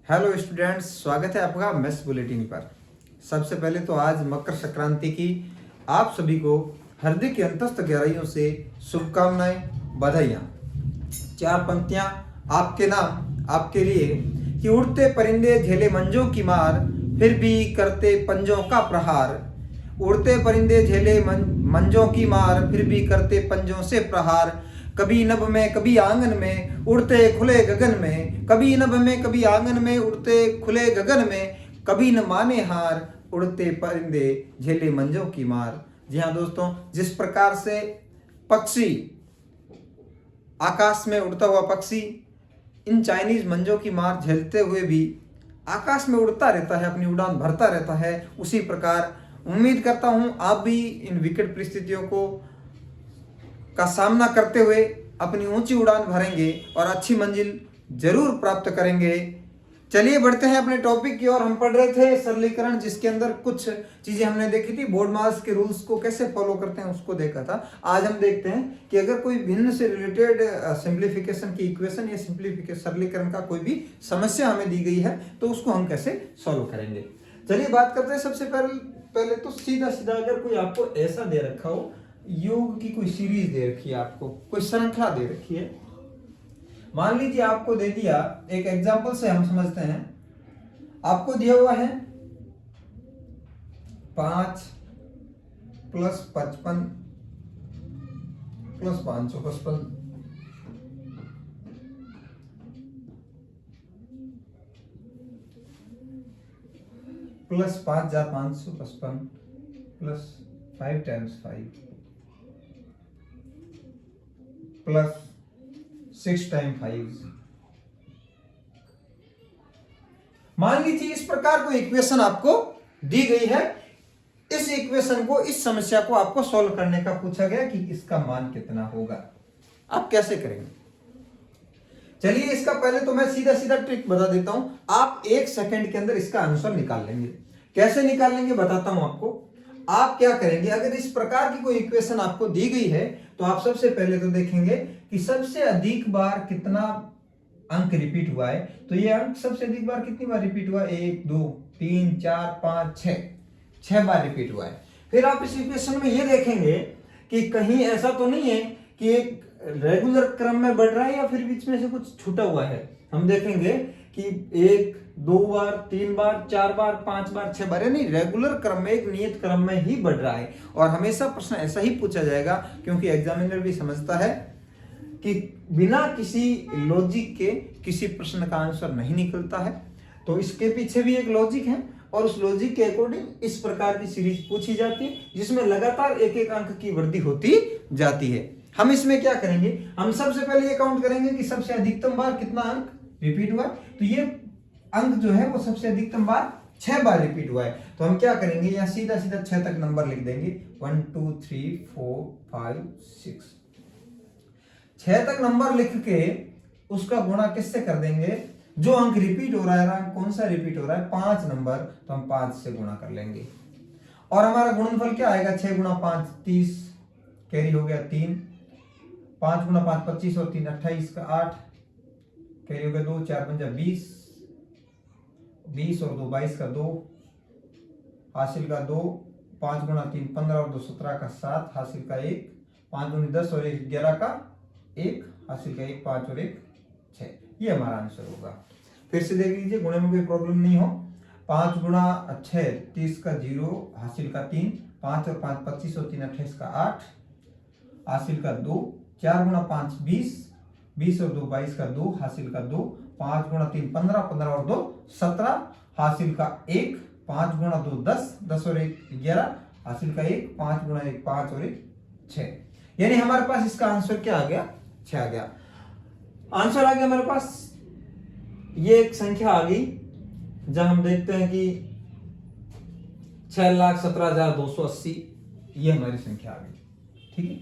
Hello students, स्वागत है आपका मैथ्स बुलेटिन पर। सबसे पहले तो आज मकर संक्रांति की आप सभी को हृदय की अंतस्थ गहराइयों से शुभकामनाएं, बधाइयाँ। चार पंक्तियां आपके नाम आपके लिए कि उड़ते परिंदे झेले मंजों की मार, फिर भी करते पंजों का प्रहार। उड़ते परिंदे झेले मंजों की मार, फिर भी करते पंजों से प्रहार। कभी नभ में कभी आंगन में उड़ते खुले गगन में, कभी नभ में कभी आंगन में उड़ते खुले गगन में, कभी न माने हार, उड़ते परिंदे झेले मंजों की मार। जी हाँ दोस्तों, जिस प्रकार से पक्षी, आकाश में उड़ता हुआ पक्षी इन चाइनीज मंजों की मार झेलते हुए भी आकाश में उड़ता रहता है, अपनी उड़ान भरता रहता है, उसी प्रकार उम्मीद करता हूं आप भी इन विकट परिस्थितियों का सामना करते हुए अपनी ऊंची उड़ान भरेंगे और अच्छी मंजिल जरूर प्राप्त करेंगे। चलिए बढ़ते हैं अपने टॉपिक की ओर। हम पढ़ रहे थे सरलीकरण, जिसके अंदर कुछ चीजें हमने देखी थी, बोर्ड मार्क्स के रूल्स को कैसे फॉलो करते हैं उसको देखा था। आज हम देखते हैं कि अगर कोई भिन्न से रिलेटेड सिंप्लीफिकेशन की इक्वेशन या सिंप्लीफिकेशन सरलीकरण का कोई भी समस्या हमें दी गई है तो उसको हम कैसे सॉल्व करेंगे। चलिए बात करते हैं। सबसे पहले तो सीधा सीधा अगर कोई आपको ऐसा दे रखा हो, योग की कोई सीरीज दे रखी है, आपको कोई श्रृंखला दे रखी है, मान लीजिए आपको दे दिया, एक एग्जांपल से हम समझते हैं, आपको दिया हुआ है 5 + 55 + 555 + 5555 + 5 × 5 + 6 × 5। मान लीजिए इस प्रकार कोई इक्वेशन आपको दी गई है। इस इक्वेशन को, इस समस्या को आपको सॉल्व करने का पूछा गया कि इसका मान कितना होगा। आप कैसे करेंगे? चलिए इसका पहले तो मैं सीधा सीधा ट्रिक बता देता हूं। आप 1 सेकंड के अंदर इसका आंसर निकाल लेंगे। कैसे निकाल लेंगे बताता हूं आपको। आप क्या करेंगे, अगर इस प्रकार की कोई इक्वेशन आपको दी गई है तो आप सबसे पहले तो देखेंगे कि सबसे अधिक बार कितना अंक रिपीट हुआ है। तो ये अंक सबसे अधिक बार कितनी बार रिपीट हुआ? 1 2 3 4 5 6 बार रिपीट हुआ है। फिर आप इस इक्वेशन में ये देखेंगे कि कहीं ऐसा तो नहीं है कि एक रेगुलर क्रम में बढ़ रहा है या फिर बीच में से कुछ छूटा हुआ है। हम देखेंगे कि 1 2 बार 3 बार 4 बार 5 बार 6 बार, यानी रेगुलर क्रम में, एक नियत क्रम में ही बढ़ रहा है। और हमेशा प्रश्न ऐसा ही पूछा जाएगा, क्योंकि एग्जामिनर भी समझता है कि बिना किसी लॉजिक के किसी प्रश्न का आंसर नहीं निकलता है। तो इसके पीछे भी एक लॉजिक है और उस लॉजिक के अकॉर्डिंग इस प्रकार की सीरीज पूछी जाती है, जिसमें लगातार एक एक अंक की वृद्धि होती जाती है। हम इसमें क्या करेंगे, हम सबसे पहले ये काउंट करेंगे कि सबसे अधिकतम बार कितना अंक रिपीट हुआ। तो ये अंक जो है वो सबसे अधिकतम बार 6 बार रिपीट हुआ है। तो हम क्या करेंगे, यहाँ सीधा सीधा 6 तक नंबर लिख देंगे। 1 2 3 4 5 6। 6 तक नंबर लिख के उसका गुणा किससे कर देंगे? जो अंक रिपीट हो रहा है, अंक कौन सा रिपीट हो रहा है? 5 नंबर, तो हम 5 से गुणा कर लेंगे और हमारा गुणनफल क्या आएगा? 6 × 5 30, कैरी हो गया 3, 5 × 5 25 और 3 28 का 8, कैरी हो गया 2, 4 5 20, 20 और 2 22 का 2, हासिल का 2, 5 × 3 15 और 2 17 का 7, हासिल का 1, 5 × 10 और 1 11 का 1, हासिल का 1, 5 और 1 6। ये हमारा आंसर होगा। फिर से देख लीजिए, गुणे में कोई प्रॉब्लम नहीं हो। 5 × 6 30 का 0, हासिल का 3, 5 और 5 25 और 3 28 का 8, हासिल का 2, 4 × 5 20, 20 और 2 22 का 2, हासिल का 2, 5 × 3 15, 15 और 2 17, हासिल का 1, 5 × 2 10, 10 और 1 11, हासिल का 1, 5 × 1 5 और 1 6। यानी हमारे पास इसका आंसर क्या आ गया? 6 आ गया। आंसर आ गया हमारे पास। ये एक संख्या आ गई जब हम देखते हैं कि 6,17,280, ये हमारी संख्या आ गई। ठीक है,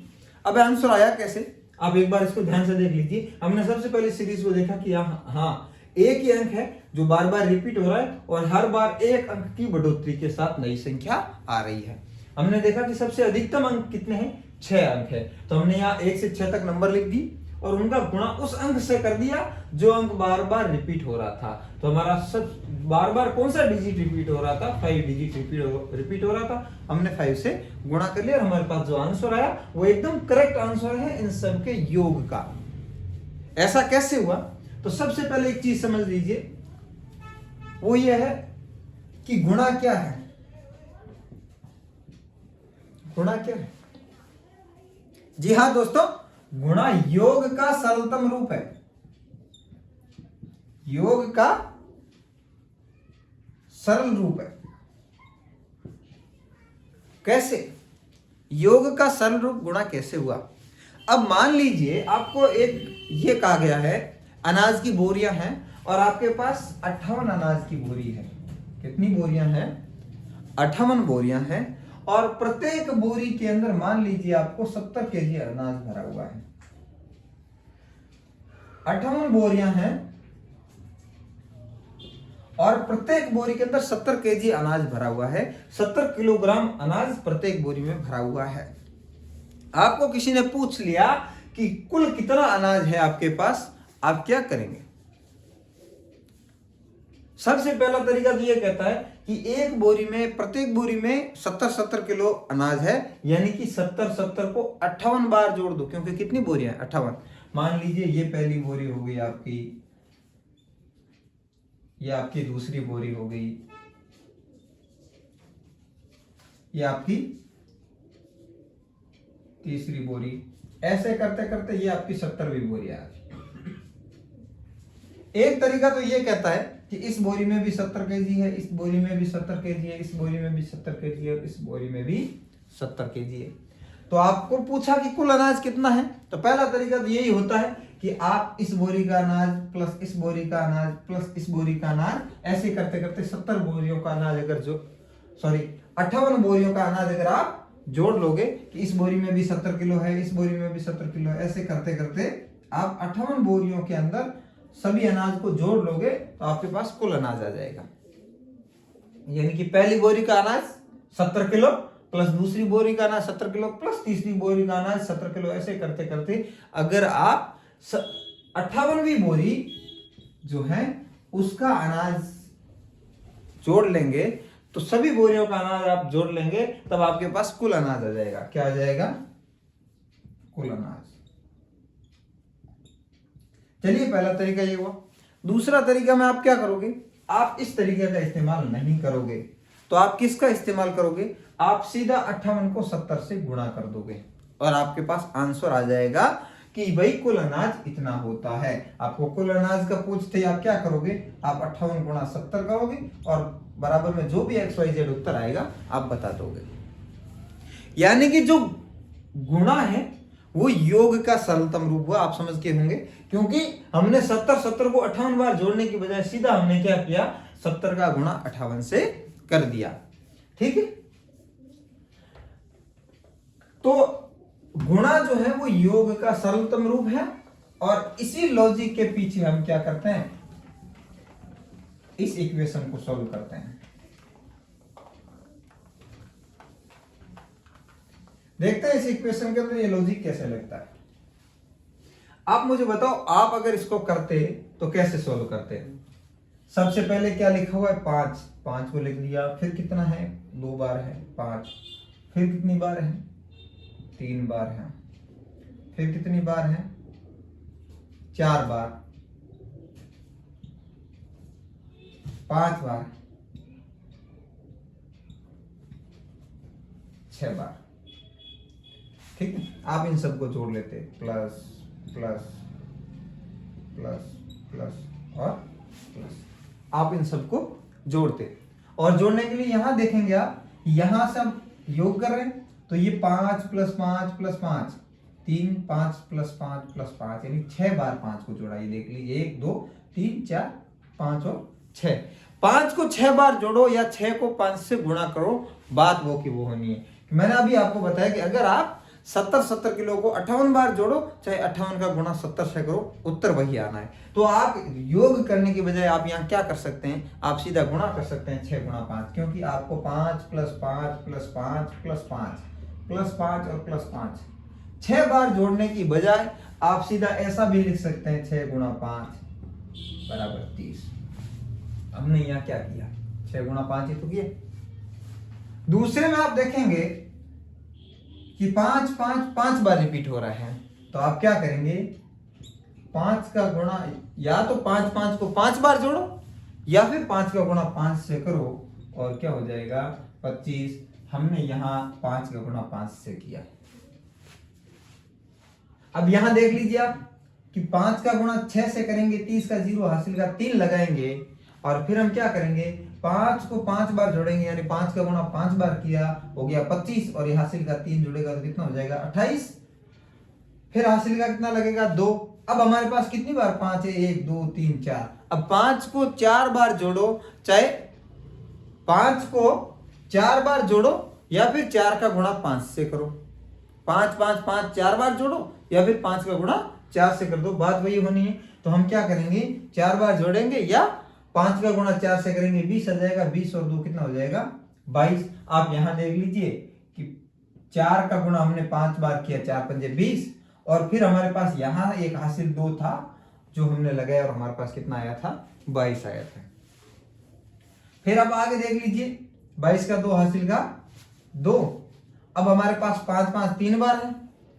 अब आंसर आया कैसे? आप एक बार इसको ध्यान से देख लीजिए। हमने सबसे पहले सीरीज को देखा कि हाँ एक ही अंक है जो बार बार रिपीट हो रहा है और हर बार एक अंक की बढ़ोतरी के साथ नई संख्या आ रही है। हमने देखा कि सबसे अधिकतम अंक कितने हैं? 6 अंक है। तो हमने यहाँ 1 से 6 तक नंबर लिख दी और उनका गुणा उस अंक से कर दिया जो अंक बार बार रिपीट हो रहा था। तो हमारा सब बार बार कौन सा डिजिट रिपीट हो रहा था, 5 डिजिट रिपीट हो रहा था, हमने 5 से गुणा कर लिया और हमारे पास जो आंसर आया वो एकदम करेक्ट आंसर है इन सब के योग का। ऐसा कैसे हुआ? तो सबसे पहले एक चीज समझ लीजिए, वो ये है कि गुणा क्या है। गुणा क्या है? जी हाँ दोस्तों, गुणा योग का सरलतम रूप है। योग का सरल रूप है। कैसे? योग का सरल रूप गुणा कैसे हुआ? अब मान लीजिए आपको एक ये कहा गया है अनाज की बोरियां हैं और आपके पास 58 अनाज की बोरी है। कितनी बोरियां हैं? 58 बोरियां हैं और प्रत्येक बोरी के अंदर मान लीजिए आपको 70 केजी अनाज भरा हुआ है। 58 बोरियां हैं और प्रत्येक बोरी के अंदर 70 केजी अनाज भरा हुआ है। 70 किलोग्राम अनाज प्रत्येक बोरी में भरा हुआ है। आपको किसी ने पूछ लिया कि कुल कितना अनाज है आपके पास, आप क्या करेंगे? सबसे पहला तरीका तो यह कहता है कि एक बोरी में, प्रत्येक बोरी में 70 किलो अनाज है, यानी कि 70 को 58 बार जोड़ दो, क्योंकि कितनी बोरियां हैं? 58। मान लीजिए ये पहली बोरी हो गई आपकी, ये आपकी दूसरी बोरी हो गई, ये आपकी तीसरी बोरी, ऐसे करते करते ये आपकी 70वीं बोरी आ गई। एक तरीका तो ये कहता है कि इस बोरी में भी 70 केजी है, इस बोरी में भी 70 केजी है, इस बोरी में भी 70 केजी है, इस बोरी में भी 70 केजी है। तो आपको पूछा कि कुल अनाज कितना है, तो पहला तरीका तो यही होता है कि आप इस बोरी का अनाज प्लस इस बोरी का अनाज प्लस इस बोरी का अनाज, ऐसे करते करते 70 बोरियों का अनाज अगर 58 बोरियों का अनाज अगर आप जोड़ लोगे कि इस बोरी में भी 70 किलो है, इस बोरी में भी 70 किलो है, ऐसे करते करते आप 58 बोरियों के अंदर सभी अनाज को जोड़ लोगे तो आपके पास कुल अनाज आ जाएगा। यानी कि पहली बोरी का अनाज 70 किलो प्लस दूसरी बोरी का अनाज 70 किलो प्लस तीसरी बोरी का अनाज 70 किलो, ऐसे करते करते अगर आप 58वीं बोरी जो है उसका अनाज जोड़ लेंगे तो सभी बोरियों का अनाज आप जोड़ लेंगे, तब आपके पास कुल अनाज आ जाएगा। क्या आ जाएगा? कुल अनाज। चलिए, पहला तरीका ये हुआ। दूसरा तरीका में आप क्या करोगे? आप इस तरीके का इस्तेमाल नहीं करोगे, तो आप किसका इस्तेमाल करोगे? आप सीधा 58 को 70 से गुणा कर दोगे और आपके पास आंसर आ जाएगा कि भाई कुल अनाज इतना होता है। आपको कुल अनाज का पूछते ही आप क्या करोगे? आप 58 गुणा 70 करोगे और बराबर में जो भी XYZ उत्तर आएगा आप बता दोगे। यानी कि जो गुणा है वो योग का सरलतम रूप हुआ। आप समझ के होंगे, क्योंकि हमने 70 को 58 बार जोड़ने की बजाय सीधा हमने क्या किया? 70 का गुणा 58 से कर दिया। ठीक है, तो गुणा जो है वो योग का सरलतम रूप है और इसी लॉजिक के पीछे हम क्या करते हैं? इस इक्वेशन को सॉल्व करते हैं। देखते हैं इस इक्वेशन के अंदर ये लॉजिक कैसे लगता है। आप मुझे बताओ, आप अगर इसको करते तो कैसे सॉल्व करते? सबसे पहले क्या लिखा हुआ है? 5 को लिख लिया, फिर कितना है? 2 बार है 5, फिर कितनी बार है? 3 बार है, फिर कितनी बार है? 4 बार, 5 बार, 6 बार। ठीक है, आप इन सबको जोड़ लेते, प्लस प्लस प्लस प्लस और प्लस, आप इन सबको जोड़ते। और जोड़ने के लिए यहां देखेंगे आप, यहां से हम योग कर रहे हैं तो ये 5 प्लस 5 प्लस 5, 3, 5 प्लस 5 प्लस 5, यानी 6 बार 5 को जोड़ा। ये देख लीजिए, 1 2 3 4 5 और 6। 5 को 6 बार जोड़ो या 6 को 5 से गुणा करो, बात वो की वो होनी है। मैंने अभी आपको बताया कि अगर आप 70 किलो को 58 बार जोड़ो, चाहे 58 का गुणा 70 से करो, उत्तर वही आना है। तो आप योग करने की बजाय आप यहाँ क्या कर सकते हैं? आप सीधा गुणा कर सकते हैं 6 गुणा 5, क्योंकि आपको 5 प्लस 5 प्लस 5 प्लस 5 प्लस 5 और प्लस 5 6 बार जोड़ने की बजाय आप सीधा ऐसा भी लिख सकते हैं 6 गुणा 5 बराबर 30। हमने यहां क्या किया, 6 गुणा 5 ही तो किया। दूसरे में आप देखेंगे कि 5 5 5 बार रिपीट हो रहा है, तो आप क्या करेंगे, 5 का गुणा, या तो 5 5 को 5 बार जोड़ो या फिर 5 का गुणा 5 से करो और क्या हो जाएगा 25। हमने यहां 5 का गुणा 5 से किया। अब यहां देख लीजिए आप कि 5 का गुणा 6 से करेंगे, 30 का 0 हासिल का 3 लगाएंगे और फिर हम क्या करेंगे, 5 को 5 बार जोड़ेंगे, यानी 5 का गुणा 5 बार किया, हो गया 25 और ये हासिल का 3 जुड़ेगा तो कितना हो जाएगा 28। फिर हासिल का कितना लगेगा 2। अब हमारे पास कितनी बार 5 है, 1 2 3 4। अब 5 को 4 बार जोड़ो, चाहे 5 को 4 बार जोड़ो या फिर 4 का गुणा 5 से करो। 5 5 5 4 बार जोड़ो या फिर 5 का गुणा 4 से कर दो, बात वही होनी है। तो हम क्या करेंगे, 4 बार जोड़ेंगे या 5 का गुणा 4 से करेंगे, 20 आ जाएगा। 20 और 2 कितना हो जाएगा 22। आप यहां देख लीजिए कि 4 का गुणा हमने 5 बार किया, 4 पंजे 20 और फिर हमारे पास यहां एक हासिल 2 था जो हमने लगाया और हमारे पास कितना आया था 22 आया था। फिर अब आगे देख लीजिए 22 का 2 हासिल का 2। अब हमारे पास 5 5 3 बार है,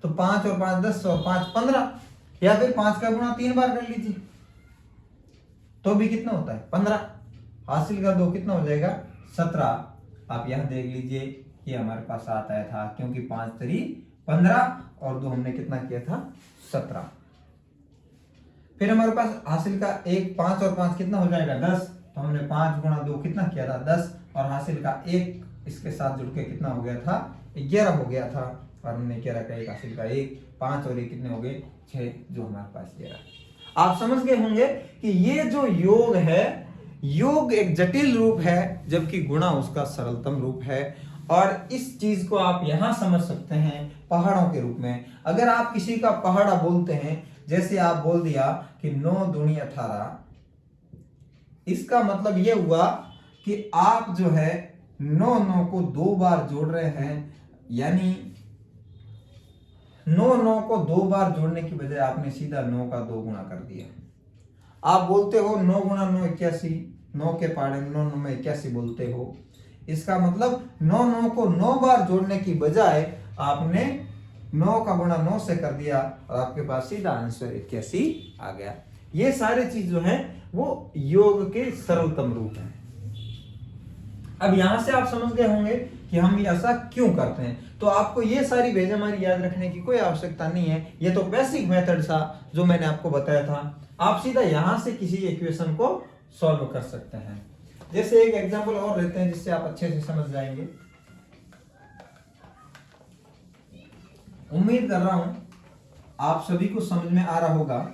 तो 5 और 5 10 और 5 15, या फिर 5 का गुणा 3 बार कर लीजिए तो भी कितना होता है 15। हासिल का 2 कितना हो जाएगा 17। आप यहां देख लीजिए ये हमारे पास 7 आया था, क्योंकि 5 3 15 और 2 हमने कितना किया था 17। फिर हमारे पास हासिल का 1 5 और 5 कितना हो जाएगा 10, तो हमने 5 गुणा 2 कितना किया था 10 और हासिल का 1 इसके साथ जुड़ के कितना हो गया था 11 हो गया था और हमने 11 का 1 हासिल का 1 5 और 1 कितने हो गए 6, जो हमारे पास 11। आप समझ गए होंगे कि ये जो योग है, योग एक जटिल रूप है जबकि गुणा उसका सरलतम रूप है। और इस चीज को आप यहां समझ सकते हैं पहाड़ों के रूप में। अगर आप किसी का पहाड़ा बोलते हैं, जैसे आप बोल दिया कि 9 दूनी 18, इसका मतलब यह हुआ कि आप जो है 9 9 को 2 बार जोड़ रहे हैं, यानी 9 9 को 2 बार जोड़ने की बजाय आपने सीधा 9 का 2 गुणा कर दिया। आप बोलते हो 9 गुणा 9 81, 9 के पहाड़े 9 9 में 81 बोलते हो। इसका मतलब 9 9 को 9 बार जोड़ने की बजाय आपने 9 का गुणा 9 से कर दिया और आपके पास सीधा आंसर 81 आ गया। ये सारे चीज जो है वो योग के सरलतम रूप हैं। अब यहां से आप समझ गए होंगे कि हम ऐसा क्यों करते हैं। तो आपको ये सारी बेजमारी याद रखने की कोई आवश्यकता नहीं है, ये तो बेसिक मेथड था जो मैंने आपको बताया था। आप सीधा यहां से किसी इक्वेशन को सॉल्व कर सकते हैं। जैसे एक एग्जांपल और लेते हैं जिससे आप अच्छे से समझ जाएंगे। उम्मीद कर रहा हूं आप सभी को समझ में आ रहा होगा।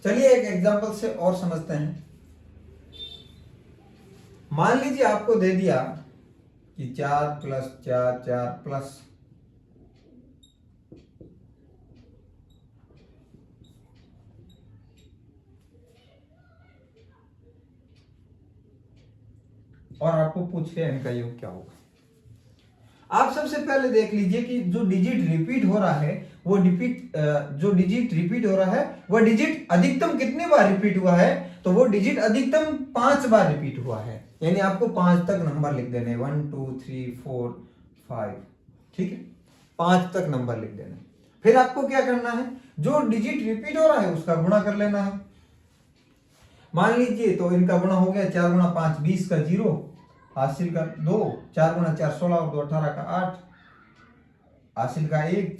चलिए एक एग्जांपल से और समझते हैं। मान लीजिए आपको दे दिया कि 4 + 4 4 प्लस और आपको पूछ लिया इनका योग क्या होगा। आप सबसे पहले देख लीजिए कि जो डिजिट रिपीट हो रहा है वो जो डिजिट रिपीट हो रहा है वह डिजिट अधिकतम कितने बार रिपीट हुआ है, तो वो डिजिट अधिकतम 5 बार रिपीट हुआ है। यानी आपको 5 तक नंबर लिख देने, 1 2 3 4 5, ठीक है, 5 तक नंबर लिख देने। फिर आपको क्या करना है, जो डिजिट रिपीट हो रहा है उसका गुणा कर लेना है। मान लीजिए तो इनका गुणा हो गया, 4 गुणा 5 20 का 0, हासिल का 2, 4 गुणा 4 16 और 2 18 का 8, हासिल का 1,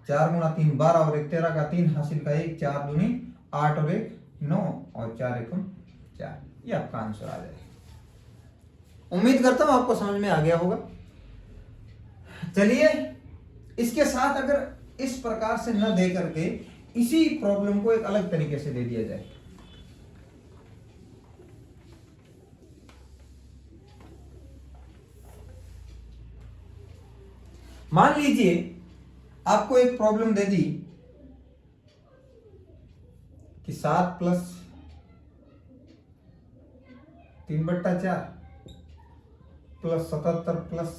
4 गुणा 3 12 और 1 13 का 3, हासिल का 1, 4 दूनी 8 और 1 9 और 4 एकम 4। ये आपका आंसर आ जाएगा। उम्मीद करता हूं आपको समझ में आ गया होगा। चलिए इसके साथ अगर इस प्रकार से न दे करके इसी प्रॉब्लम को एक अलग तरीके से दे दिया जाए। मान लीजिए आपको एक प्रॉब्लम दे दी कि 7 + 3/4 प्लस 77 प्लस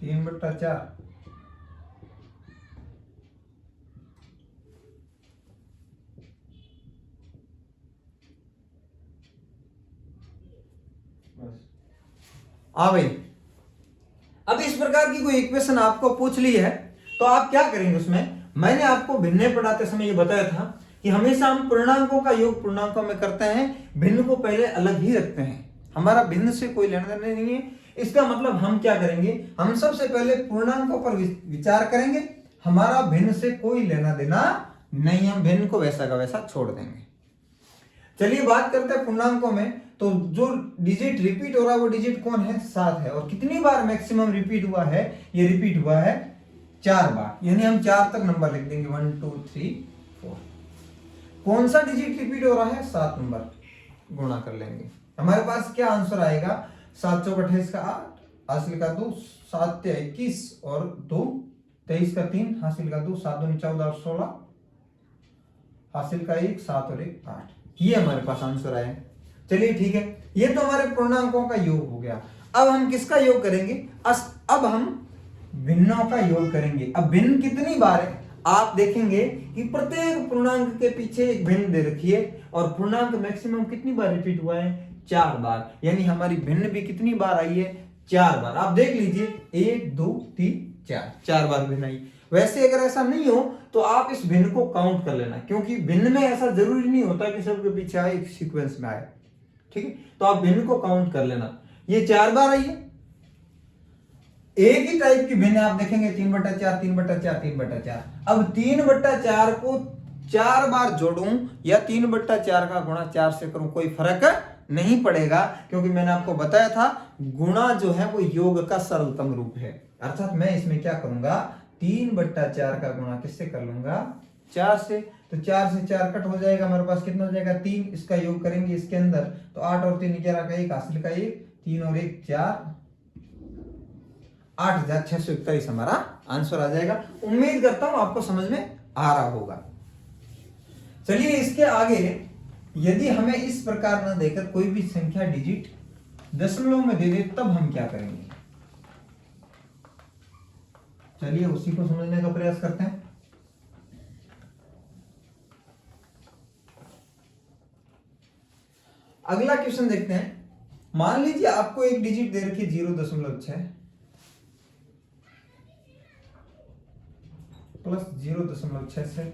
3/4 हाँ भाई। अब इस प्रकार की कोई इक्वेशन आपको पूछ ली है तो आप क्या करेंगे उसमें, मैंने आपको भिन्न पढ़ाते समय ये बताया था कि हमेशा हम पूर्णांकों का योग पूर्णांकों में करते हैं, भिन्न को पहले अलग ही रखते हैं, हमारा भिन्न से कोई लेना देना नहीं है। इसका मतलब हम क्या करेंगे, हम सबसे पहले पूर्णांकों पर विचार करेंगे, हमारा भिन्न से कोई लेना देना नहीं, हम भिन्न को वैसा का वैसा छोड़ देंगे। चलिए बात करते हैं पूर्णांकों में। तो जो डिजिट रिपीट हो रहा है वो डिजिट कौन है, 7 है। और कितनी बार मैक्सिमम रिपीट हुआ है, ये रिपीट हुआ है 4 बार, यानी हम 4 तक नंबर लिख देंगे 1 2 3 4। कौन सा डिजिट रिपीट हो रहा है, 7 नंबर, गुणा कर लेंगे, हमारे पास क्या आंसर आएगा, 7 चौक 28 का 8, हासिल का 2, 7 ते 21 और 2 23 का 3, हासिल का 2, 7 दूनी 14 और 16, हासिल का 1, 7 और 1 8, ये हमारे पास आंसर आया। चलिए ठीक है, ये तो हमारे पूर्णांकों का योग हो गया। अब हम किसका योग करेंगे, अब हम भिन्नों का योग करेंगे। अब भिन्न कितनी बार है, आप देखेंगे कि प्रत्येक पूर्णांक के पीछे एक भिन्न दे रखी है और पूर्णांक मैक्सिमम कितनी बार रिपीट हुआ है, 4 बार, यानी हमारी भिन्न भी कितनी बार आई है, 4 बार। आप देख लीजिए 1 2 3 4 बार भिन्न आई। वैसे अगर ऐसा नहीं हो तो आप इस भिन्न को काउंट कर लेना, क्योंकि भिन्न में ऐसा जरूरी नहीं होता कि सबके पीछे आए एक सीक्वेंस में आए, ठीक है। तो आप भिन्न को काउंट कर लेना, ये 4 बार आई है। एक ही टाइप की भिन्न आप देखेंगे 3/4 3/4 3/4। अब 3/4 को 4 बार जोड़ूं या 3/4 का गुणा 4 से करूं, कोई फर्क नहीं पड़ेगा, क्योंकि मैंने आपको बताया था गुणा जो है वो योग का सरलतम रूप है। अर्थात मैं इसमें क्या करूंगा, 3/4 का गुणा किससे कर लूंगा, 4 से। तो 4 से 4 कट हो जाएगा, हमारे पास कितना हो जाएगा 3, इसका योग करेंगे इसके अंदर तो 8 और 3 11 का 1, हासिल का 1, 3 और 1 4, 8641 हमारा आंसर आ जाएगा। उम्मीद करता हूं आपको समझ में आ रहा होगा। चलिए इसके आगे यदि हमें इस प्रकार न देकर कोई भी संख्या डिजिट दशमलव में दे दे तब हम क्या करेंगे, चलिए उसी को समझने का प्रयास करते हैं। अगला क्वेश्चन देखते हैं। मान लीजिए आपको एक डिजिट दे रखी है 0.6 प्लस 0.66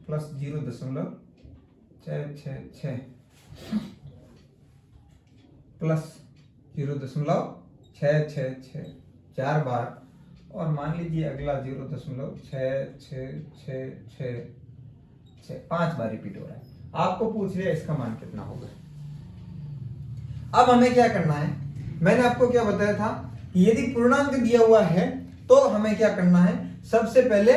प्लस 0.666 प्लस 0.666 4 बार, और मान लीजिए अगला 0.6666 5 बार रिपीट हो रहा है। आपको पूछ लिया इसका मान कितना होगा। अब हमें क्या करना है, मैंने आपको क्या बताया था कि यदि पूर्णांक दिया हुआ है तो हमें क्या करना है, सबसे पहले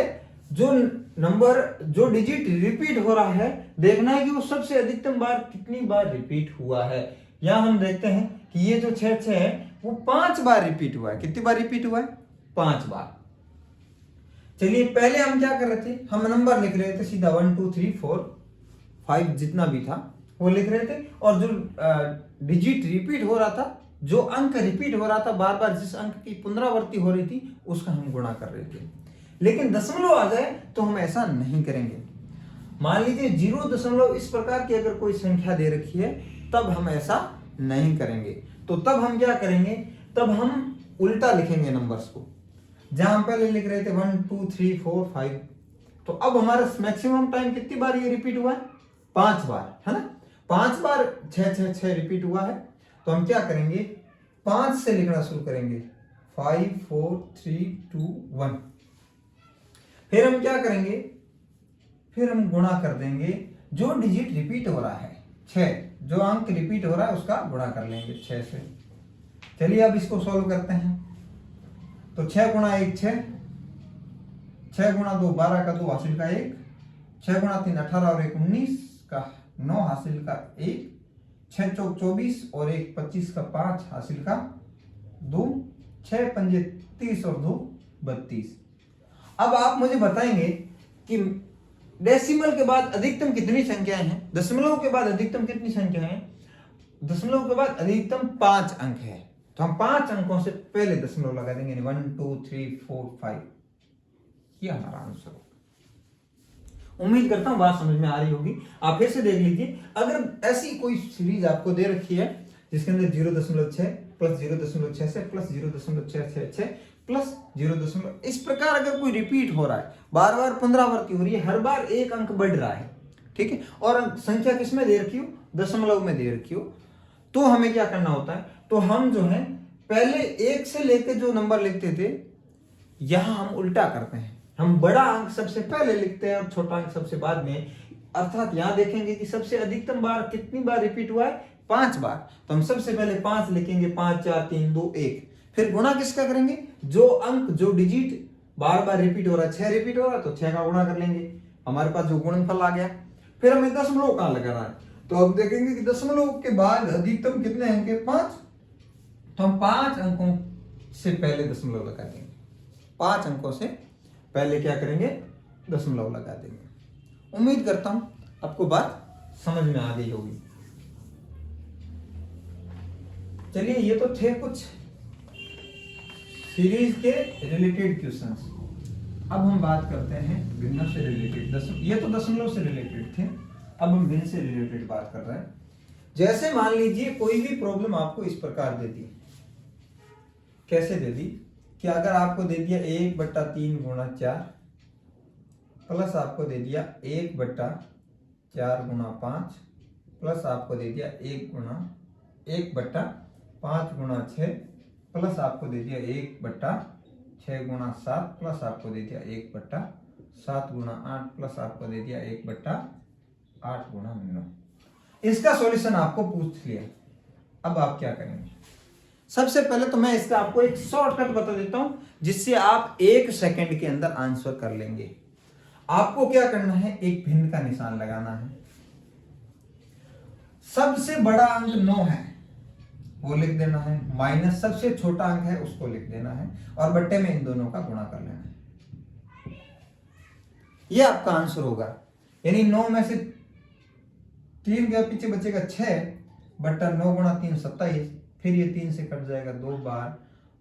जो नंबर जो डिजिट रिपीट हो रहा है देखना है कि वो सबसे अधिकतम बार कितनी बार रिपीट हुआ है। यहां हम देखते हैं कि ये जो 6 है वो 5 बार रिपीट हुआ है। कितनी बार रिपीट हुआ है, 5 बार। चलिए पहले हम क्या कर रहे थे, हम नंबर लिख रहे थे सीधा 1 2 3 4 5 जितना भी था वो लिख रहे थे, और जो डिजिट रिपीट हो रहा था, जो अंक रिपीट हो रहा था बार बार, जिस अंक की पुनरावृत्ति हो रही थी उसका हम गुणा कर रहे थे। लेकिन दशमलव आ जाए तो हम ऐसा नहीं करेंगे। मान लीजिए 0 इस प्रकार की अगर कोई संख्या दे रखी है तब हम ऐसा नहीं करेंगे। तो तब हम क्या करेंगे, तब हम उल्टा लिखेंगे नंबर्स को। जहां हम पहले लिख रहे थे 1 2 3 4 5, तो अब हमारा मैक्सिमम टाइम कितनी बार ये रिपीट हुआ है, 5 बार, है ना। 5 बार 6 6 6 रिपीट हुआ है। तो हम क्या करेंगे, 5 से लिखना शुरू करेंगे, 5 4 3 2 1। फिर हम क्या करेंगे, फिर हम गुणा कर देंगे जो डिजिट रिपीट हो रहा है 6, जो अंक रिपीट हो रहा है उसका गुणा कर लेंगे 6 से। चलिए अब इसको सॉल्व करते हैं। तो 6 गुणा 1 6, 6 गुणा 2 12 का 2 हासिल का 1, 6 गुणा 3 18 और 1 19 का 9 हासिल का 1, 6 चौक 24 और 1 25 का 5 हासिल का 2, 6 पंजे 30 और 2 32। अब आप मुझे बताएंगे कि डेसिमल के बाद अधिकतम कितनी संख्याएं हैं, दशमलव के बाद अधिकतम कितनी संख्याएं हैं। दशमलव के बाद अधिकतम 5 अंक है, तो हम 5 अंकों से पहले दशमलव लगा देंगे, 1 2 3 4 5, ये हमारा आंसर होगा। उम्मीद करता हूं बात समझ में आ रही होगी। आप फिर से देख लीजिए, अगर ऐसी कोई सीरीज आपको दे रखी है जिसके अंदर 0.6 प्लस 0.6 से प्लस 0.666 प्लस 0, इस प्रकार अगर कोई रिपीट हो रहा है, बार बार पुनरावृत्ति हो रही है, हर बार एक अंक बढ़ रहा है, ठीक है, और संख्या किस में दे रखी हो, दशमलव में दे रखी हो, तो हमें क्या करना होता है, तो हम जो है पहले 1 से लेकर जो नंबर लिखते थे, यहां हम उल्टा करते हैं, हम बड़ा अंक सबसे पहले लिखते हैं और छोटा अंक सबसे बाद में। अर्थात यहां देखेंगे कि सबसे अधिकतम बार कितनी बार रिपीट हुआ है, 5 बार, तो हम सबसे पहले 5 लिखेंगे, 5 4 3 2 1, फिर गुणा किसका करेंगे, जो अंक जो डिजिट बार बार रिपीट हो रहा है, 6 रिपीट हो रहा है तो 6 का गुणा कर लेंगे, हमारे पास जो गुणनफल आ गया। फिर हमें दशमलव कहां लगाना है, तो अब देखेंगे कि दशमलव के बाद अधिकतम कितने अंक है, 5, तो हम 5 अंकों से पहले दशमलव लगा देंगे, 5 अंकों से पहले क्या करेंगे, दशमलव लगा देंगे। उम्मीद करता हूं आपको बात समझ में आ गई होगी। चलिए, ये तो थे कुछ सीरीज के रिलेटेड क्वेश्चंस। अब हम बात करते हैं भिन्न से रिलेटेड, ये तो दशमलव से रिलेटेड थे, अब हम भिन्न से रिलेटेड बात कर रहे हैं। जैसे मान लीजिए कोई भी प्रॉब्लम आपको इस प्रकार दे दी, कैसे दे दी कि अगर आपको दे दिया 1/3 गुणा 4 प्लस आपको दे दिया 1/4 गुणा 5 प्लस आपको दे दिया 1/5 गुणा 6 प्लस आपको दे दिया 1/6 गुणा 7 प्लस आपको दे दिया 1/7 गुणा 8 प्लस आपको दे दिया 1/8 गुणा 9। इसका सॉल्यूशन आपको पूछ लिया, अब आप क्या करेंगे। सबसे पहले तो मैं इसका आपको एक शॉर्टकट बता देता हूं, जिससे आप 1 सेकंड के अंदर आंसर कर लेंगे। आपको क्या करना है, एक भिन्न का निशान लगाना है, सबसे बड़ा अंक 9 है वो लिख देना है, माइनस सबसे छोटा अंक है उसको लिख देना है, और बट्टे में इन दोनों का गुणा कर लेना है। ये आपका आंसर होगा, यानी 9 में से 3 के पीछे बचेगा 6 बट्टा 9 गुणा 3 27, फिर ये 3 से कट जाएगा 2 बार,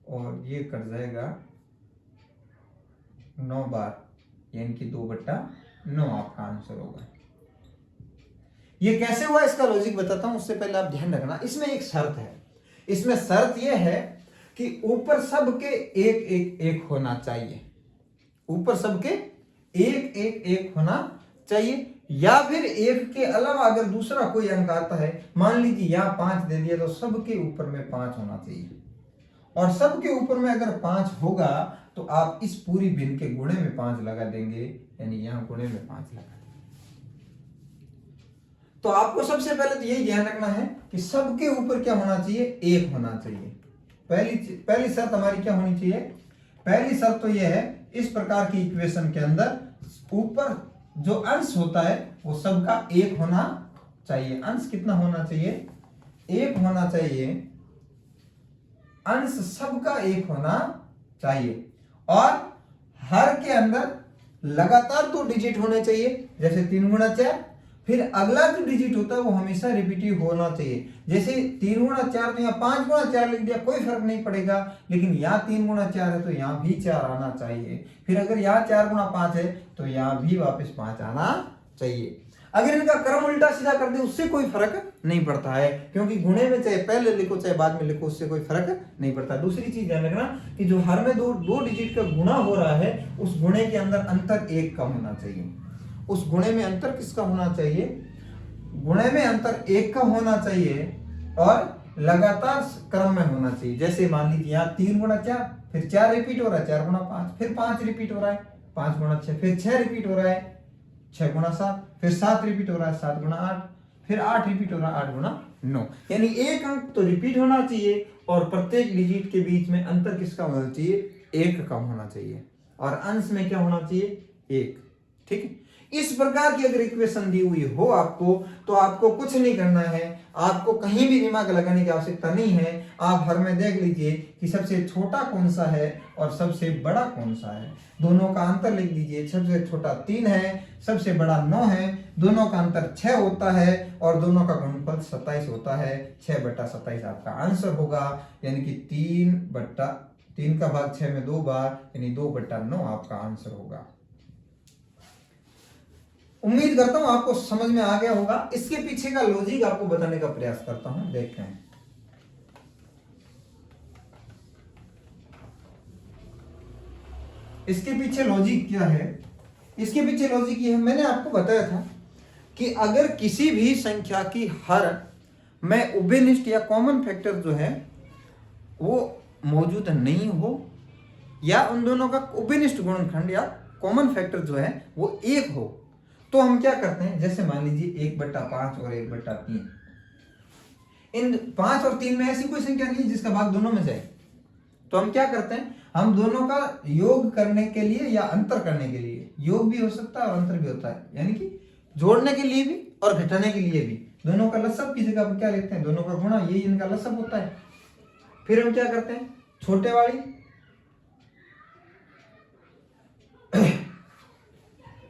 और ये कट जाएगा 9 बार, यानी कि 2/9 आपका आंसर होगा। ये कैसे हुआ इसका लॉजिक बताता हूं, उससे पहले आप ध्यान रखना, इसमें एक शर्त है। इसमें शर्त यह है कि ऊपर सबके 1-1-1 होना चाहिए, ऊपर सबके 1-1-1 होना चाहिए, या फिर 1 के अलावा अगर दूसरा कोई अंक आता है, मान लीजिए यहां 5 दे दिया, तो सबके ऊपर में 5 होना चाहिए, और सबके ऊपर में अगर 5 होगा तो आप इस पूरी भिन्न के गुणे में 5 लगा देंगे, यानी यहां गुणे में 5 लगा देंगे। तो आपको सबसे पहले तो यही ध्यान रखना है कि सबके ऊपर क्या होना चाहिए, 1 होना चाहिए। पहली शर्त हमारी क्या होनी चाहिए, पहली शर्त तो यह है, इस प्रकार की इक्वेशन के अंदर ऊपर जो अंश होता है वो सबका 1 होना चाहिए। अंश कितना होना चाहिए, 1 होना चाहिए, अंश सबका 1 होना चाहिए, और हर के अंदर लगातार 2 डिजिट होने चाहिए, जैसे 3 गुणा 4, फिर अगला जो डिजिट होता है वो हमेशा रिपीटिव होना चाहिए। जैसे 3 गुणा 4, तो यहाँ 5 गुणा 4 लिख दिया, कोई फर्क नहीं पड़ेगा, लेकिन यहाँ 3 गुणा 4 है तो यहाँ भी 4 आना चाहिए। फिर अगर यहाँ 4 गुणा 5 है तो यहाँ भी वापस 5 आना चाहिए। अगर इनका क्रम उल्टा सीधा कर दे उससे कोई फर्क नहीं पड़ता है, क्योंकि गुणे में चाहे पहले लिखो चाहे बाद में लिखो उससे कोई फर्क नहीं पड़ता। दूसरी चीज ध्यान रखना कि जो हर में दो डिजिट का गुणा हो रहा है, उस गुणे के अंदर अंतर 1 का होना चाहिए। उस गुणे में अंतर किसका होना चाहिए, गुणे में अंतर 1 का होना चाहिए, और लगातार क्रम में होना चाहिए। जैसे मान लीजिए यहाँ 3 गुणा 4, फिर 4 रिपीट हो रहा है, 4 गुणा 5, फिर 5 रिपीट हो रहा है, 5 गुणा 6, फिर 6 रिपीट हो रहा है, 6 गुणा 7, फिर 7 रिपीट हो रहा है, 7 गुणा 8, फिर 8 रिपीट हो रहा है, 8 गुणा 9। यानी एक अंक तो रिपीट होना चाहिए, और प्रत्येक डिजिट के बीच में अंतर किसका होना चाहिए, 1 का होना चाहिए, और अंश में क्या होना चाहिए, 1। ठीक है। इस प्रकार की अगर इक्वेशन दी हुई हो आपको, तो आपको कुछ नहीं करना है, आपको कहीं भी दिमाग लगाने की आवश्यकता नहीं है। आप हर में देख लीजिए कि सबसे छोटा कौन सा है और सबसे बड़ा कौन सा है, दोनों का अंतर लिख लीजिए। सबसे छोटा 3 है, सबसे बड़ा 9 है, दोनों का अंतर 6 होता है और दोनों का गुणनफल 27 होता है। 6/27 आपका आंसर होगा, यानी कि 3 का भाग 6 में 2 बार, यानी 2/9 आपका आंसर होगा। उम्मीद करता हूं आपको समझ में आ गया होगा। इसके पीछे का लॉजिक आपको बताने का प्रयास करता हूं, देखते हैं। इसके पीछे लॉजिक क्या है? इसके पीछे लॉजिक ये है, मैंने आपको बताया था कि अगर किसी भी संख्या की हर में उभयनिष्ठ या कॉमन फैक्टर जो है वो मौजूद नहीं हो, या उन दोनों का उभयनिष्ठ गुणनखंड या कॉमन फैक्टर जो है वो 1 हो, तो हम क्या करते हैं, जैसे मान लीजिए 1/5 और 1/3, इन 5 और 3 में ऐसी कोई संख्या नहीं जिसका भाग दोनों में जाए, तो हम क्या करते हैं, हम दोनों का योग करने के लिए या अंतर करने के लिए, योग भी हो सकता है और अंतर भी होता है, यानी कि जोड़ने के लिए भी और घटाने के लिए भी, दोनों का लसब की जगह पर क्या लिखते हैं, दोनों का गुणा, यही इनका लसब होता है। फिर हम क्या करते हैं, छोटे वाली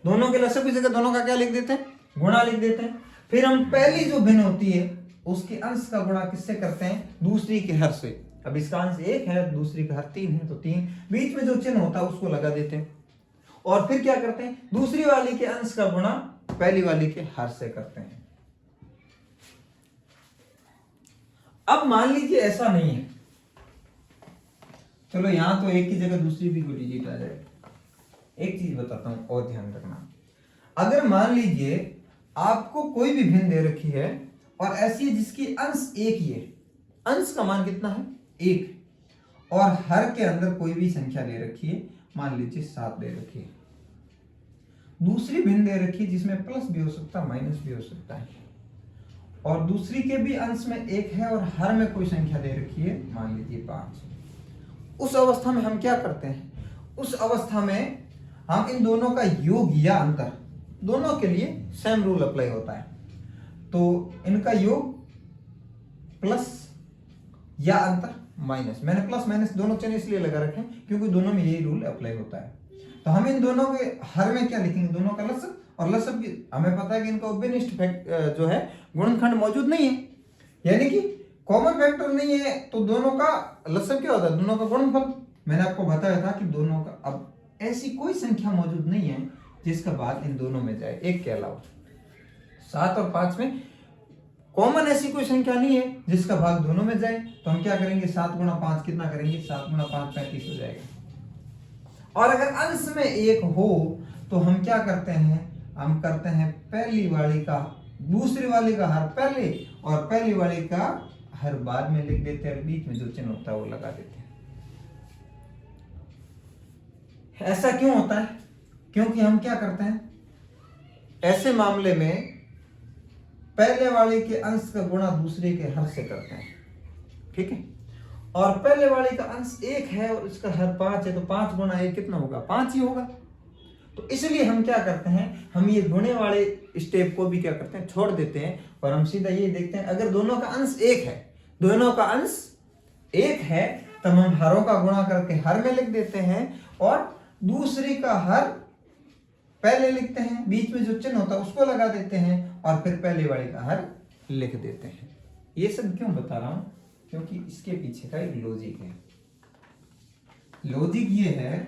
दोनों के लसब की जगह दोनों का क्या लिख देते हैं, गुणा लिख देते हैं। फिर हम पहली जो भिन्न होती है उसके अंश का गुणा किससे करते हैं, दूसरी के हर से। अब इसका अंश 1 है, दूसरी का हर 3 है, तो 3, बीच में जो चिन्ह होता है उसको लगा देते हैं। और फिर क्या करते हैं, दूसरी वाली के अंश का गुणा पहली वाली के हर से करते हैं। अब मान लीजिए ऐसा नहीं है, चलो यहां तो एक की जगह दूसरी भी कोई डिजिट आ जाए। एक चीज बताता हूं और ध्यान रखना, अगर मान लीजिए आपको कोई भी भिन्न दे रखी है और ऐसी है जिसकी अंश 1 ही है, अंश का मान कितना है 1, और हर के अंदर कोई भी संख्या दे रखी है, मान लीजिए 7 दे रखी है, दूसरी भिन्न दे रखी है जिसमें प्लस भी हो सकता है माइनस भी हो सकता है, और दूसरी के भी अंश में 1 है और हर में कोई संख्या दे रखी है, मान लीजिए 5। उस अवस्था में हम क्या करते हैं, उस अवस्था में हम इन दोनों का योग या अंतर, दोनों के लिए सेम रूल अप्लाई होता है, तो इनका योग प्लस या अंतर माइनस, मैंने प्लस माइनस दोनों चिन्ह इसलिए लगा रखे हैं क्योंकि दोनों में यही रूल अप्लाई होता है। तो हम इन दोनों के हर में क्या लिखेंगे, दोनों का लसब, और लसब की हमें पता है कि इनका उभयनिष्ठ जो है गुणनखंड मौजूद नहीं है, यानी कि कॉमन फैक्टर नहीं है, तो दोनों का लसब क्या होता है, दोनों का गुणनफल। मैंने आपको बताया था कि दोनों का, अब ऐसी कोई संख्या मौजूद नहीं है जिसका भाग इन दोनों में जाए, एक के अलावा। 7 और 5 में कॉमन ऐसी कोई संख्या नहीं है जिसका भाग दोनों में जाए, तो हम क्या करेंगे, 7 गुणा 5 कितना करेंगे, 7 गुणा 5 35 हो जाएगा। और अगर अंश में 1 हो तो हम क्या करते हैं, हम करते हैं पहली वाली का दूसरी वाली का हर पहले और पहली वाली का हर बाद में लिख देते हैं, बीच में जो चिन्ह होता है वो लगा देते हैं। ऐसा क्यों होता है, क्योंकि हम क्या करते हैं, ऐसे मामले में पहले वाले के अंश का गुणा दूसरे के हर से करते हैं, ठीक है। और पहले वाले का अंश 1 है और इसका हर 5 है, तो 5 गुणा 1 कितना होगा, 5 ही होगा। तो इसलिए हम क्या करते हैं, हम ये गुणे वाले स्टेप को भी क्या करते हैं, छोड़ देते हैं, और हम सीधा ये देखते हैं, अगर दोनों का अंश 1 है, दोनों का अंश 1 है, तब हम हरों का गुणा करके हर में लिख देते हैं और दूसरी का हर पहले लिखते हैं, बीच में जो चिन्ह होता है उसको लगा देते हैं, और फिर पहले वाले का हर लिख देते हैं। ये सब क्यों बता रहा हूं, क्योंकि इसके पीछे का एक लॉजिक है। लॉजिक ये है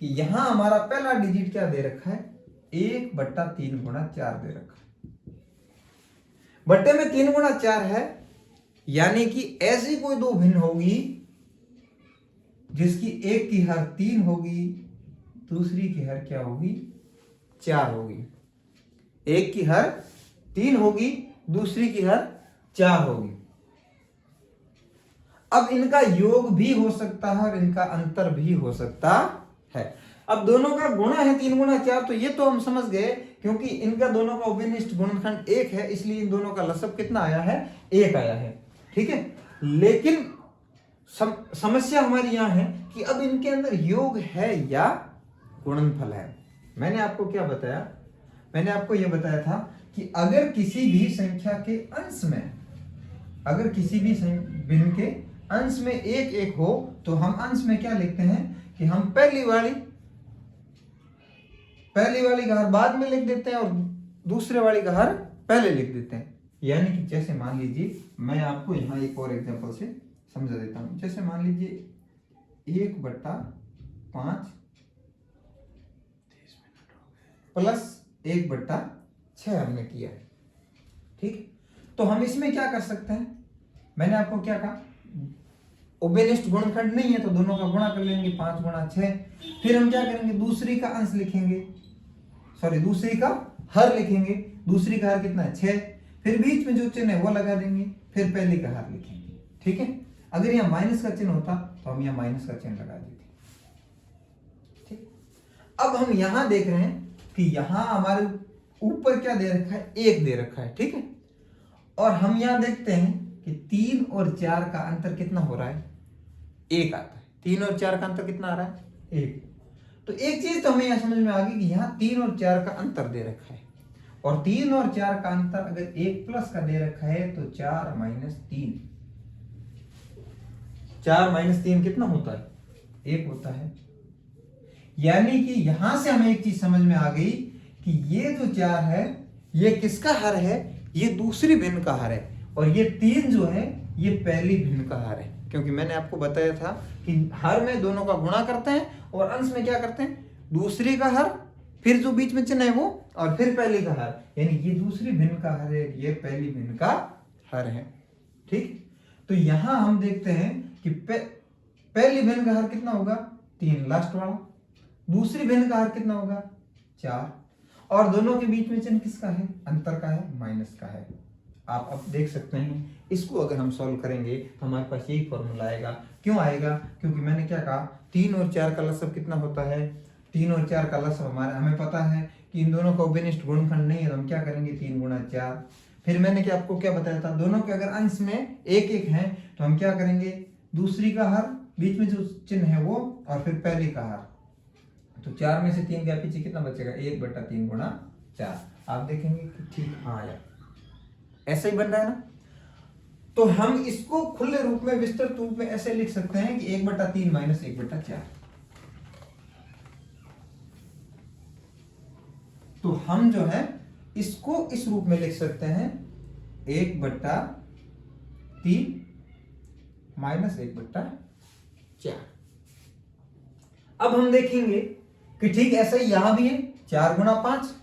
कि यहां हमारा पहला डिजिट क्या दे रखा है, 1/3 गुणा 4 दे रखा है, बट्टे में 3 गुणा 4 है, यानी कि ऐसी कोई दो भिन्न होगी जिसकी एक की हर 3 होगी, दूसरी की हर क्या होगी, 4 होगी। एक की हर 3 होगी, दूसरी की हर 4 होगी। अब इनका योग भी हो सकता है और इनका अंतर भी हो सकता है। अब दोनों का गुणा है 3 गुणा 4, तो ये तो हम समझ गए, क्योंकि इनका दोनों का उभयनिष्ठ गुणनखंड 1 है, इसलिए इन दोनों का लसब कितना आया है, 1 आया है, ठीक है। लेकिन समस्या हमारी यहां है कि अब इनके अंदर योग है या गुणनफल है। मैंने आपको क्या बताया? मैंने आपको यह बताया था कि अगर किसी भी संख्या के अंश में, अगर किसी भी भिन्न के अंश में एक एक हो तो हम अंश में क्या लिखते हैं कि हम पहली वाली का हर बाद में लिख देते हैं और दूसरे वाली का हर पहले लिख देते हैं। यानी कि जैसे मान लीजिए, मैं आपको यहां एक और एग्जांपल से समझा देता हूं। जैसे मान लीजिए 1/5 प्लस 1/6 हमने किया है, ठीक। तो हम इसमें क्या कर सकते हैं? मैंने आपको क्या कहा, ओबेलिस्ट गुणनखंड नहीं है तो दोनों का गुणा कर लेंगे, 5 गुणा 6। फिर हम क्या करेंगे, दूसरी का अंश लिखेंगे, सॉरी दूसरी का हर लिखेंगे। दूसरी का हर कितना है? 6। फिर बीच में जो चिन्ह है वो लगा देंगे, फिर पहली का हर लिखेंगे, ठीक है। अगर यहाँ माइनस का चिन्ह होता तो हम यहाँ माइनस का चिन्ह लगा देते, ठीक। अब हम यहां देख रहे हैं कि यहां हमारे ऊपर क्या दे रखा है? 1 दे रखा है, ठीक है। और हम यहां देखते हैं कि 3 और 4 का अंतर कितना हो रहा है? 1 आता है। 3 और 4 का अंतर कितना आ रहा है? 1। तो एक चीज तो हमें यहां समझ में आ गई कि यहाँ 3 और 4 का अंतर दे रखा है, और 3 और 4 का अंतर अगर 1 प्लस का दे रखा है तो 4 माइनस 3, 4 माइनस 3 कितना होता है? 1 होता है। यानी कि यहां से हमें एक चीज समझ में आ गई कि ये जो 4 है ये किसका हर है? ये दूसरी भिन्न का हर है, और ये 3 जो है ये पहली भिन्न का हर है। क्योंकि मैंने आपको बताया था कि हर में दोनों का गुणा करते हैं और अंश में क्या करते हैं? दूसरी का हर, फिर जो बीच में चिन्ह है वो, और फिर पहली का हर। यानी ये दूसरी भिन्न का हर है, ये पहली भिन्न का हर है, ठीक। तो यहां हम देखते हैं कि पहली भिन्न का हर कितना होगा? 3, लास्ट वाला। दूसरी भिन्न का हर कितना होगा? 4। और दोनों के बीच में चिन्ह किसका है? अंतर का है, माइनस का है। आप अब देख सकते हैं, इसको अगर हम सॉल्व करेंगे तो हमारे पास यही फॉर्मूला आएगा। क्यों आएगा? क्योंकि मैंने क्या कहा, 3 और 4 का लसाव कितना होता है? 3 और 4 का लसाव हमें पता है कि इन दोनों का उभयनिष्ठ गुणनखंड नहीं है, तो हम क्या करेंगे? 3 गुणा 4। फिर मैंने क्या आपको क्या बताया था? दोनों के अगर अंश में 1 1 है तो हम क्या करेंगे? दूसरी का हर, बीच में जो चिन्ह है वो, और फिर पहली का हर। तो 4 में से 3 गया, पीछे कितना बचेगा? 1/3 गुणा 4। आप देखेंगे कि ठीक हाँ यार ऐसा ही बन रहा है ना। तो हम इसको खुले रूप में, विस्तृत रूप में ऐसे लिख सकते हैं कि 1/3 माइनस 1/4। तो हम जो है इसको इस रूप में लिख सकते हैं 1/3 माइनस 1/4। अब हम देखेंगे कि ठीक ऐसा ही यहां भी है, 4 गुणा 5,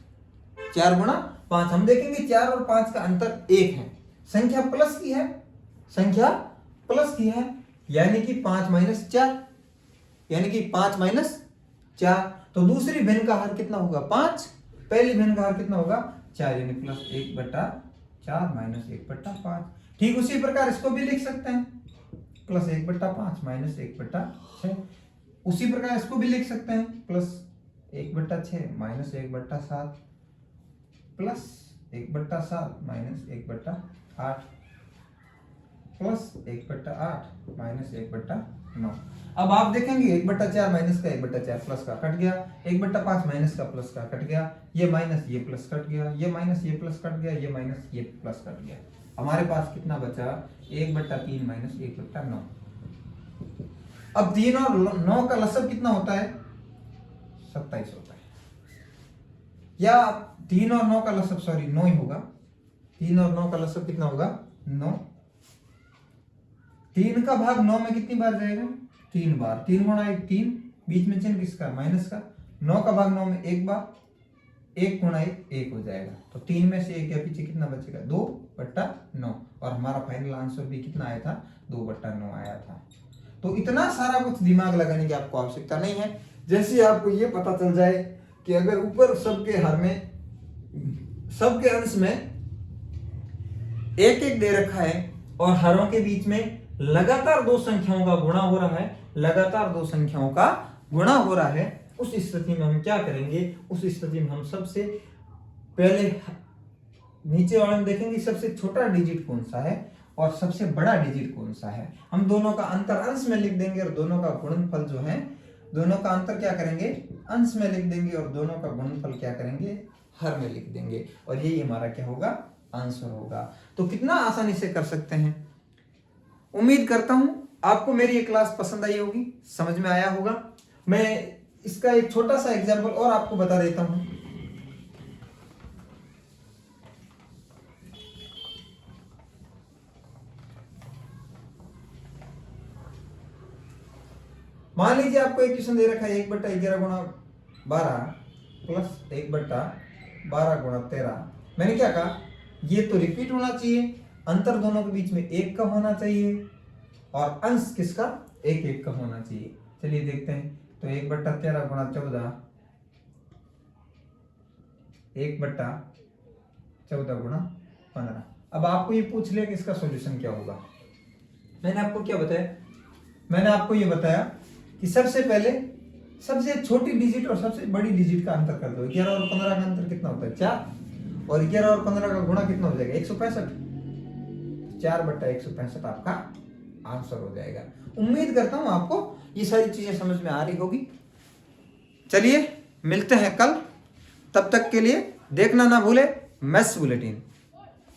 4 गुणा 5। हम देखेंगे 4 और 5 का अंतर 1 है, संख्या प्लस की है, संख्या प्लस की है। यानी कि 5 माइनस 4, यानी कि 5 माइनस 4। तो दूसरी भिन्न का हर कितना होगा? 5। पहली भिन्न का हर कितना होगा? 4, यानी प्लस 1/4 माइनस 1/5। ठीक उसी प्रकार इसको भी लिख सकते हैं, प्लस 1/5 माइनस 1/6। उसी प्रकार इसको भी लिख सकते हैं, plus 1/6 minus 1/7 plus 1/7 minus 1/8 plus 1/8 minus 1/9। अब आप देखेंगे 1/4 माइनस का 1/4 प्लस का कट गया, 1/5 माइनस का प्लस का कट गया, ये माइनस ये प्लस कट गया, ये माइनस ये प्लस कट गया, ये माइनस ये प्लस कट गया। हमारे पास कितना बचा? 1/3 माइनस 1/9। अब 3 और 9 का लसाव कितना होता है? 27 होता है। या 3 और 9 का लसाव, सॉरी 9 ही होगा। 3 और 9 का लसाव कितना होगा? 9। 3 का भाग 9 में कितनी बार जाएगा? 3 बार। 3 गुणा 1 3, बीच में चिन्ह किसका? माइनस का। 9 का भाग 9 में 1 बार, 1 गुणा 1 1 हो जाएगा। तो 3 में से 1 या पीछे कितना बचेगा? 2/9। और हमारा फाइनल आंसर भी कितना आया था? 2/9 आया था। तो इतना सारा कुछ दिमाग लगाने की आपको आवश्यकता नहीं है। जैसे आपको ये पता चल जाए कि अगर ऊपर सबके हर में, सबके अंश में 1 1 दे रखा है और हरों के बीच में लगातार 2 संख्याओं का गुणा हो रहा है, लगातार 2 संख्याओं का गुणा हो रहा है, उस स्थिति में हम क्या करेंगे? उस स्थिति में हम सबसे पहले नीचे वाले में देखेंगे सबसे छोटा डिजिट कौन सा है और सबसे बड़ा डिजिट कौन सा है। हम दोनों का अंतर अंश में लिख देंगे और दोनों का गुणनफल जो है, दोनों का अंतर क्या करेंगे, अंश में लिख देंगे, और दोनों का गुणनफल क्या करेंगे, हर में लिख देंगे, और यही हमारा क्या होगा, आंसर होगा। तो कितना आसानी से कर सकते हैं। उम्मीद करता हूं आपको मेरी ये क्लास पसंद आई होगी, समझ में आया होगा। मैं इसका एक छोटा सा एग्जाम्पल और आपको बता देता हूं। मान लीजिए आपको एक क्वेश्चन दे रखा है 1/11 गुणा 12 प्लस 1/12 गुणा 13। मैंने क्या कहा, ये तो रिपीट होना चाहिए, अंतर दोनों के बीच में 1 का होना चाहिए, और अंश किसका, 1 का होना चाहिए। चलिए देखते हैं। तो 1/13 गुणा 14, 1/14 गुणा 15। अब आपको ये पूछ लिया कि इसका सॉल्यूशन क्या होगा। मैंने आपको क्या बताया, मैंने आपको ये बताया कि सबसे पहले सबसे छोटी डिजिट और सबसे बड़ी डिजिट का अंतर कर दो। 11 और 15 का अंतर कितना होता है, 4, और 11 और 15 का गुणा कितना हो जाएगा, 165। 4/165 आपका आंसर हो जाएगा। उम्मीद करता हूं आपको ये सारी चीजें समझ में आ रही होगी। चलिए मिलते हैं कल, तब तक के लिए देखना ना भूले मैथ्स बुलेटिन।